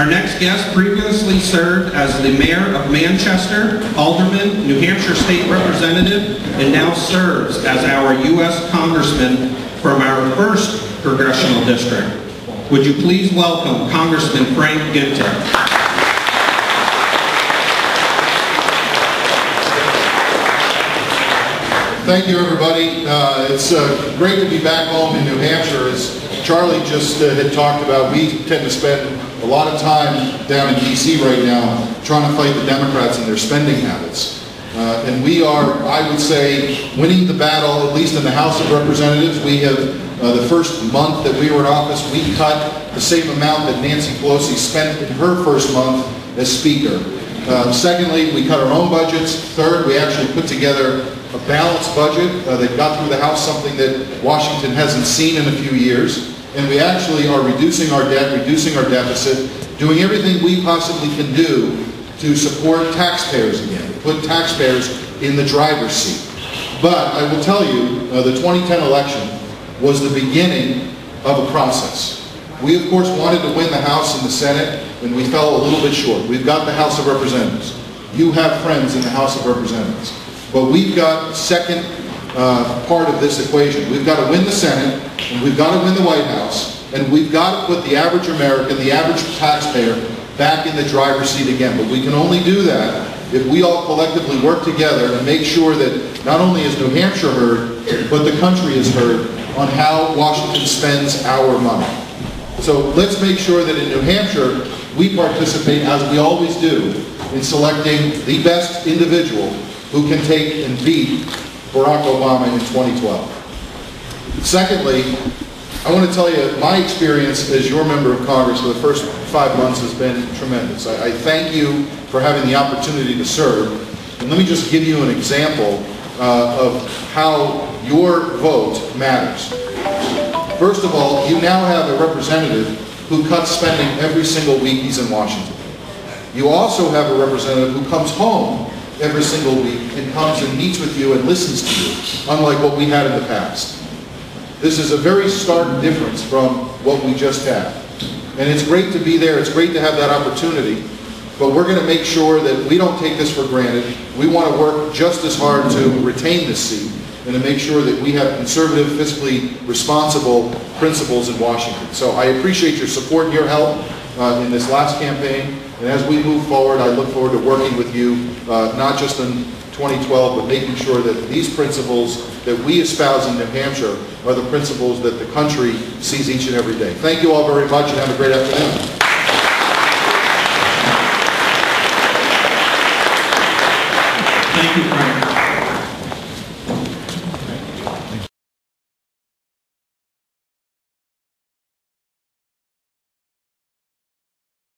Our next guest previously served as the Mayor of Manchester, Alderman, New Hampshire State Representative, and now serves as our U.S. Congressman from our 1st Congressional District. Would you please welcome Congressman Frank Guinta. Thank you, everybody. It's great to be back home in New Hampshire. As Charlie just had talked about, we tend to spend a lot of time down in D.C. right now trying to fight the Democrats and their spending habits. And we are, I would say, winning the battle, at least in the House of Representatives. We have, the first month that we were in office, we cut the same amount that Nancy Pelosi spent in her first month as Speaker. Secondly, we cut our own budgets. Third, we actually put together a balanced budget that got through the House, something that Washington hasn't seen in a few years. And we actually are reducing our debt, reducing our deficit, doing everything we possibly can do to support taxpayers again, put taxpayers in the driver's seat. But I will tell you, the 2010 election was the beginning of a process. We, of course, wanted to win the House and the Senate, and we fell a little bit short. We've got the House of Representatives. You have friends in the House of Representatives. But we've got second part of this equation. We've got to win the Senate, and we've got to win the White House, and we've got to put the average American, the average taxpayer, back in the driver's seat again. But we can only do that if we all collectively work together and make sure that not only is New Hampshire heard, but the country is heard on how Washington spends our money. So let's make sure that in New Hampshire, we participate, as we always do, in selecting the best individual who can take and beat Barack Obama in 2012. Secondly, I want to tell you, my experience as your member of Congress for the first 5 months has been tremendous. I thank you for having the opportunity to serve. And let me just give you an example of how your vote matters. First of all, you now have a representative who cuts spending every single week he's in Washington. You also have a representative who comes home every single week and comes and meets with you and listens to you, unlike what we had in the past. This is a very stark difference from what we just had. And it's great to be there, it's great to have that opportunity, but we're going to make sure that we don't take this for granted. We want to work just as hard to retain this seat and to make sure that we have conservative, fiscally responsible principles in Washington. So I appreciate your support and your help in this last campaign. And as we move forward, I look forward to working with you, not just in 2012, but making sure that these principles that we espouse in New Hampshire are the principles that the country sees each and every day. Thank you all very much, and have a great afternoon. Thank you, Frank.